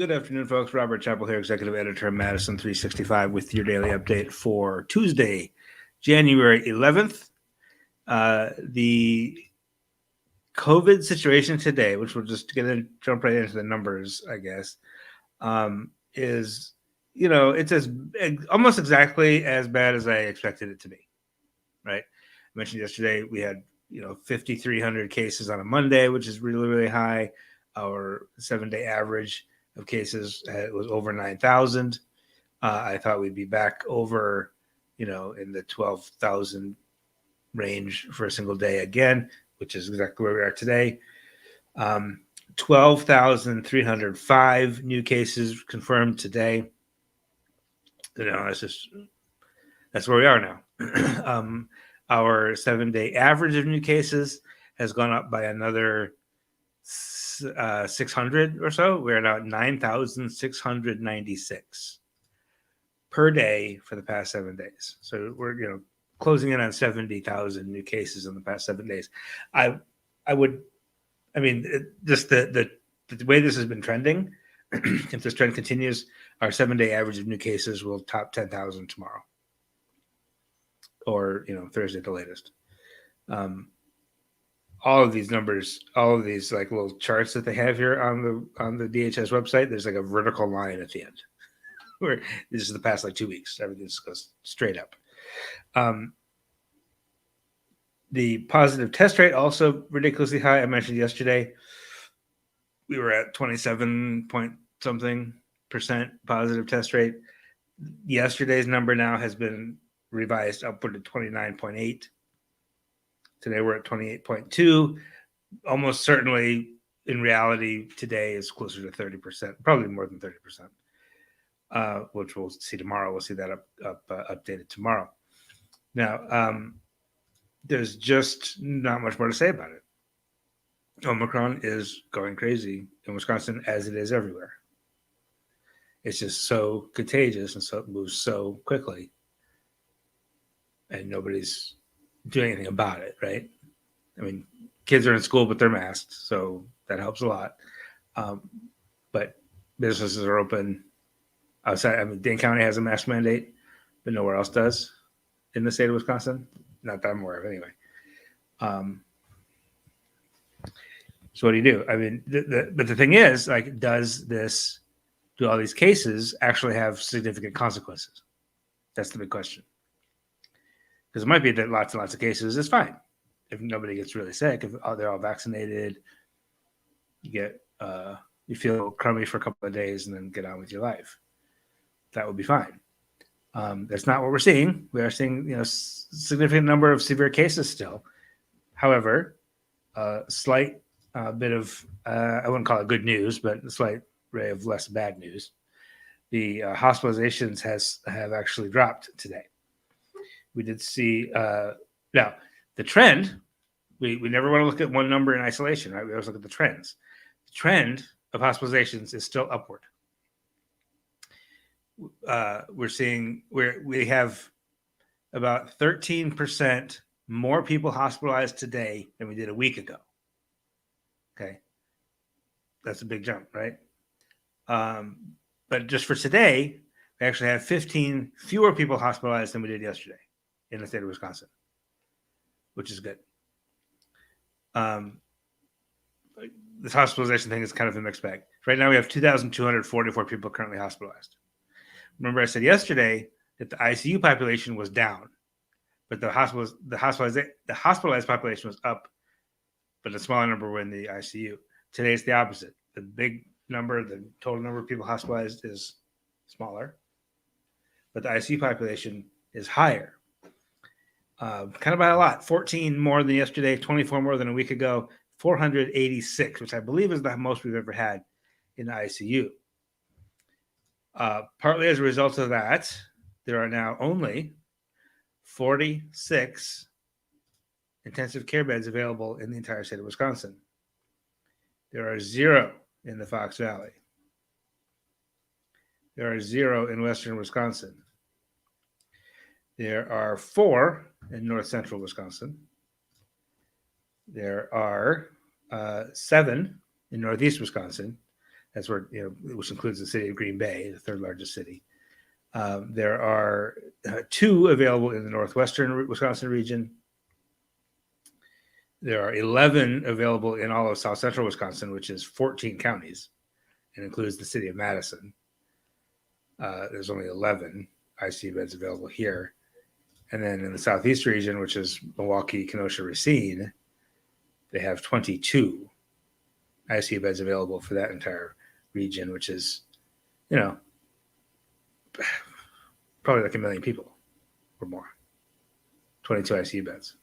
Good afternoon, folks. Robert Chappell here, executive editor of Madison365, with your daily update for Tuesday, January 11th. The COVID situation today, which we'll just jump right into the numbers, I guess, is, it's almost exactly as bad as I expected it to be, right? I mentioned yesterday we had, 5,300 cases on a Monday, which is really, really high. Our 7-day average of cases was over 9,000. I thought we'd be back over, in the 12,000 range for a single day again, which is exactly where we are today. 12,305 new cases confirmed today. That's where we are now. Our 7-day average of new cases has gone up by another 600 or so. We're now at 9,696 per day for the past 7 days. So we're closing in on 70,000 new cases in the past 7 days. Just the way this has been trending, if this trend continues, our 7-day average of new cases will top 10,000 tomorrow, or Thursday at the latest. All of these numbers, all of these like little charts that they have here on the DHS website, there's like a vertical line at the end where this is the past 2 weeks. Everything just goes straight up. The positive test rate also ridiculously high. I mentioned yesterday we were at 27 point something % positive test rate. Yesterday's number now has been revised upward to 29.8. Today we're at 28.2. Almost certainly, in reality, today is closer to 30%, probably more than 30%, which we'll see tomorrow. We'll see that updated tomorrow. Now, there's just not much more to say about it. Omicron is going crazy in Wisconsin, as it is everywhere. It's just so contagious, and so it moves so quickly, and nobody's doing anything about it, right? I mean, kids are in school, but they're masked, so that helps a lot. But businesses are open outside. I mean, Dane County has a mask mandate, but nowhere else does in the state of Wisconsin. Not that I'm aware of, anyway. So what do you do? I mean, but the thing is, do all these cases actually have significant consequences? That's the big question. Because it might be that lots and lots of cases is fine if nobody gets really sick, if they're all vaccinated. You feel crummy for a couple of days and then get on with your life. That would be fine. That's not what we're seeing. We are seeing significant number of severe cases still. However, a slight bit of I wouldn't call it good news, but a slight ray of less bad news. The hospitalizations have actually dropped today. We did see now the trend. We never want to look at one number in isolation, right? We always look at the trends. The trend of hospitalizations is still upward. We're seeing we have about 13% more people hospitalized today than we did a week ago. Okay, that's a big jump, right? But just for today, we actually have 15 fewer people hospitalized than we did yesterday in the state of Wisconsin, which is good. This hospitalization thing is kind of a mixed bag. Right now we have 2,244 people currently hospitalized. Remember I said yesterday that the ICU population was down, but the hospitalized population was up, but a smaller number were in the ICU. Today it's the opposite. The big number, the total number of people hospitalized is smaller, but the ICU population is higher. Kind of by a lot. 14 more than yesterday, 24 more than a week ago, 486, which I believe is the most we've ever had in the ICU. Partly as a result of that, there are now only 46 intensive care beds available in the entire state of Wisconsin. There are 0 in the Fox Valley. There are 0 in western Wisconsin. There are 4 in north central Wisconsin. There are 7 in northeast Wisconsin. That's where, which includes the city of Green Bay, the third largest city. There are 2 available in the northwestern Wisconsin region. There are 11 available in all of south central Wisconsin, which is 14 counties, and includes the city of Madison. There's only 11 ICU beds available here. And then in the southeast region, which is Milwaukee, Kenosha, Racine, they have 22 ICU beds available for that entire region, which is, probably like 1 million people or more. 22 ICU beds.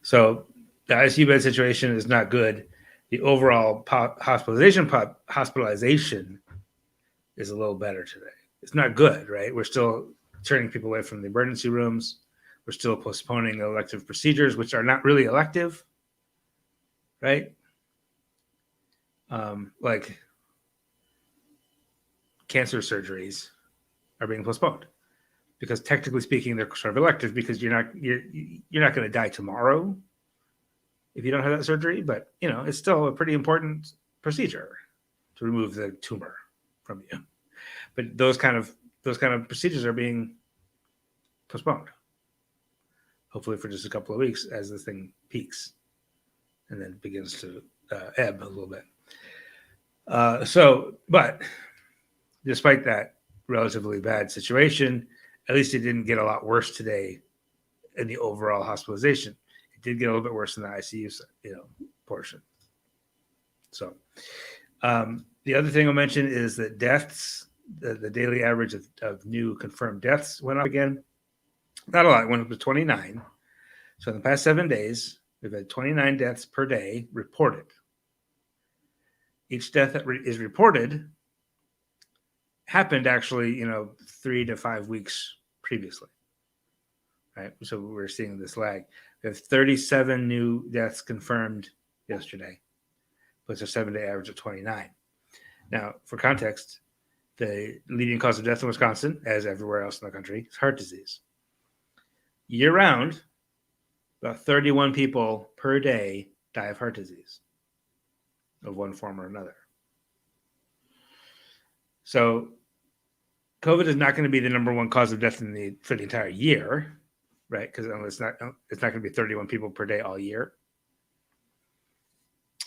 So the ICU bed situation is not good. The overall hospitalization is a little better today. It's not good, right? We're still turning people away from the emergency rooms. We're still postponing elective procedures, which are not really elective, right? Like cancer surgeries are being postponed because technically speaking, they're sort of elective because you're not going to die tomorrow if you don't have that surgery, but it's still a pretty important procedure to remove the tumor from you. But those kind of procedures are being postponed, hopefully for just a couple of weeks as this thing peaks and then begins to ebb a little bit. But despite that relatively bad situation, at least it didn't get a lot worse today in the overall hospitalization. It did get a little bit worse in the ICU, portion. So the other thing I'll mention is that deaths, the daily average of new confirmed deaths went up again. Not a lot. It went up to 29. So in the past 7 days, we've had 29 deaths per day reported. Each death that is reported happened actually, 3 to 5 weeks previously, right? So we're seeing this lag. We have 37 new deaths confirmed yesterday, puts a 7-day average of 29. Now, for context, the leading cause of death in Wisconsin, as everywhere else in the country, is heart disease. Year-round, about 31 people per day die of heart disease of one form or another. So COVID is not going to be the number one cause of death for the entire year, right? Because it's not going to be 31 people per day all year.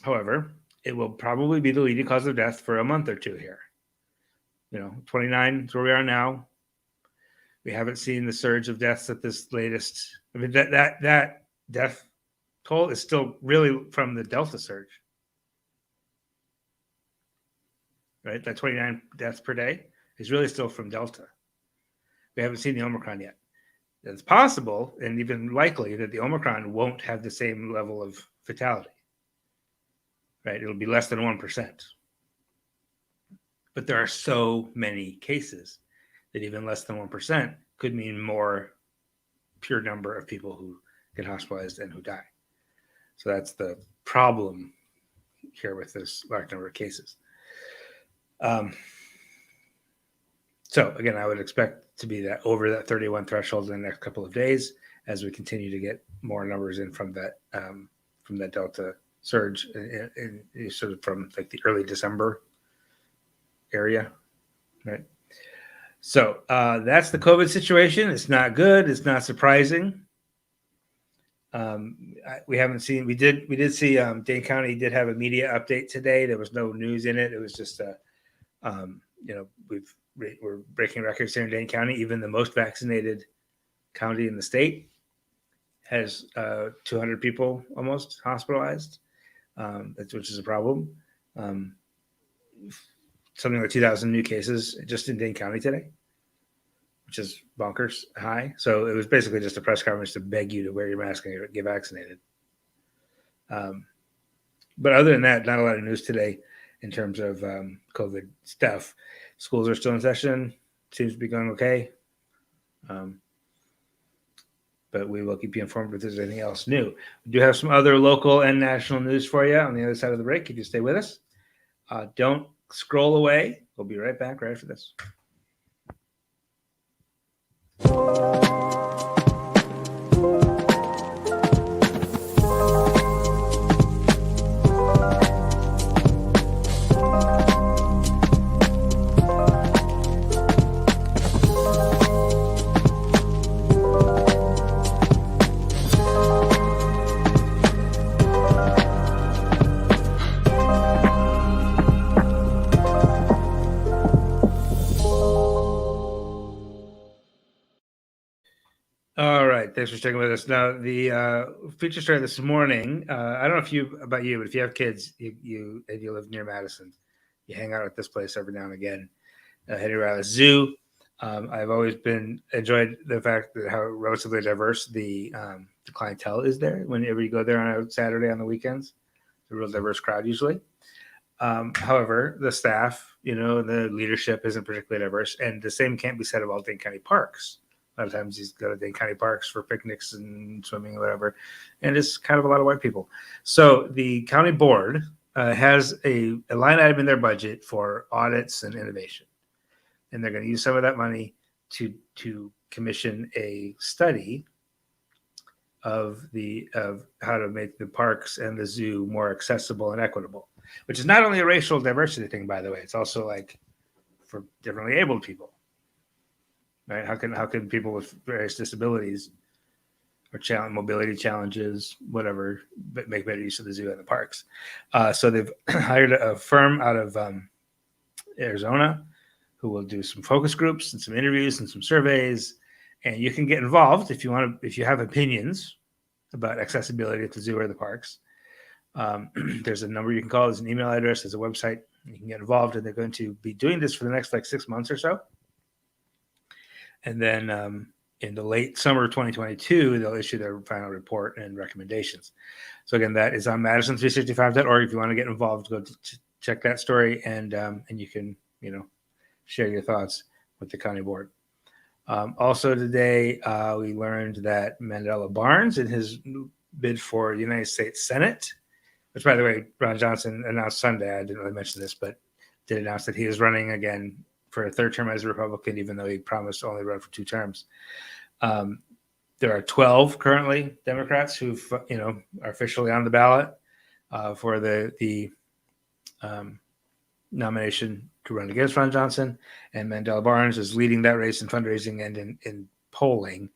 However, it will probably be the leading cause of death for a month or two here. 29 is where we are now. We haven't seen the surge of deaths at this latest. I mean, that death toll is still really from the Delta surge, right? That 29 deaths per day is really still from Delta. We haven't seen the Omicron yet. It's possible and even likely that the Omicron won't have the same level of fatality, right? It'll be less than 1%. But there are so many cases that even less than 1% could mean more pure number of people who get hospitalized and who die. So that's the problem here with this large number of cases. So again, I would expect to be that over that 31 threshold in the next couple of days as we continue to get more numbers in from that Delta surge, in sort of from like the early December area, right? So that's the COVID situation. It's not good. It's not surprising. We haven't seen. We did see Dane County did have a media update today. There was no news in it. It was just we're breaking records here in Dane County. Even the most vaccinated county in the state has 200 people almost hospitalized, which is a problem. Something like 2,000 new cases just in Dane County today, which is bonkers high. So it was basically just a press conference to beg you to wear your mask and get vaccinated. But other than that, not a lot of news today in terms of COVID stuff. Schools are still in session. Seems to be going okay. But we will keep you informed if there's anything else new. We do have some other local and national news for you on the other side of the break if you stay with us. Don't scroll away. We'll be right back right after this. All right. Thanks for sticking with us. Now, the feature story this morning, I don't know about you, but if you have kids, you live near Madison, you hang out at this place every now and again, Henry Riley Zoo. I've always enjoyed the fact that how relatively diverse the clientele is there. Whenever you go there on a Saturday on the weekends, it's a real diverse crowd usually. However, the staff, the leadership isn't particularly diverse, and the same can't be said of all Dane County parks. A lot of times you go to Dane County parks for picnics and swimming or whatever, and it's kind of a lot of white people. So the county board has a line item in their budget for audits and innovation, and they're going to use some of that money to commission a study of how to make the parks and the zoo more accessible and equitable, which is not only a racial diversity thing, by the way. It's also like for differently abled people. Right? How can people with various disabilities or mobility challenges, whatever, make better use of the zoo and the parks? So they've hired a firm out of Arizona who will do some focus groups and some interviews and some surveys. And you can get involved if you have opinions about accessibility at the zoo or the parks. There's a number you can call. There's an email address. There's a website. You can get involved, and they're going to be doing this for the next 6 months or so. And then in the late summer of 2022, they'll issue their final report and recommendations. So again, that is on Madison365.org. If you want to get involved, go check that story, and you can share your thoughts with the county board. Also today, we learned that Mandela Barnes, in his bid for the United States Senate, which, by the way, Ron Johnson announced Sunday. I didn't really mention this, but did announce that he is running again for a third term as a Republican, even though he promised to only run for 2 terms. There are 12 currently Democrats who are officially on the ballot for the nomination to run against Ron Johnson, and Mandela Barnes is leading that race in fundraising and in polling.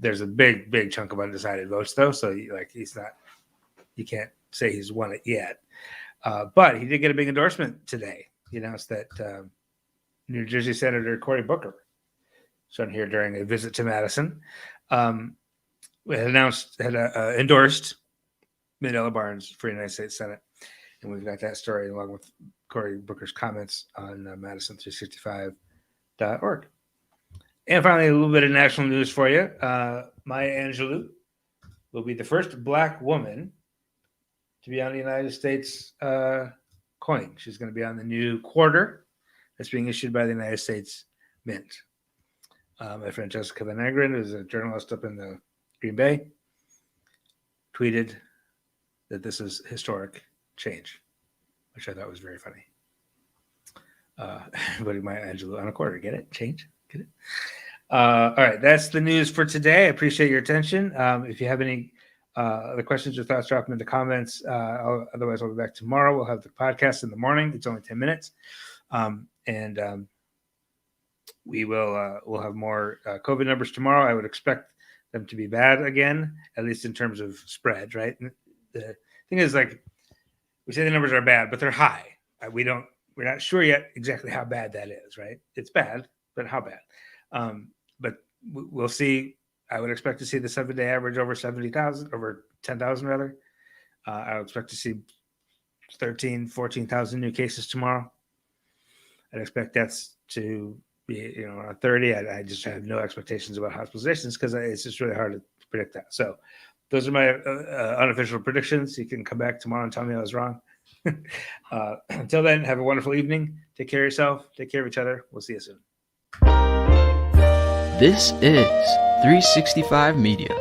There's a big chunk of undecided votes, though, so he's not. You can't say he's won it yet, but he did get a big endorsement today. He announced that New Jersey Senator Cory Booker, shown here during a visit to Madison, had endorsed Mandela Barnes for United States Senate. And we've got that story along with Cory Booker's comments on Madison365.org. And finally, a little bit of national news for you. Maya Angelou will be the first Black woman to be on the United States coin. She's going to be on the new quarter that's being issued by the United States Mint. My friend Jessica Van Agren, who's a journalist up in the Green Bay, tweeted that this is historic change, which I thought was very funny. Everybody, Maya Angelou on a quarter. Get it? Change? Get it? All right. That's the news for today. I appreciate your attention. If you have any other questions or thoughts, drop them in the comments. Otherwise, I'll be back tomorrow. We'll have the podcast in the morning. It's only 10 minutes. We'll have more COVID numbers tomorrow. I would expect them to be bad again, at least in terms of spread, right? The thing is, we say the numbers are bad, but they're high. We're not sure yet exactly how bad that is, right? It's bad, but how bad? But we'll see. I would expect to see the 7-day average over 70,000, over 10,000 rather. I would expect to see 14,000 new cases tomorrow. I'd expect that's to be, around 30. I just have no expectations about hospitalizations because it's just really hard to predict that. So those are my unofficial predictions. You can come back tomorrow and tell me I was wrong. Until then, have a wonderful evening. Take care of yourself. Take care of each other. We'll see you soon. This is 365 Media.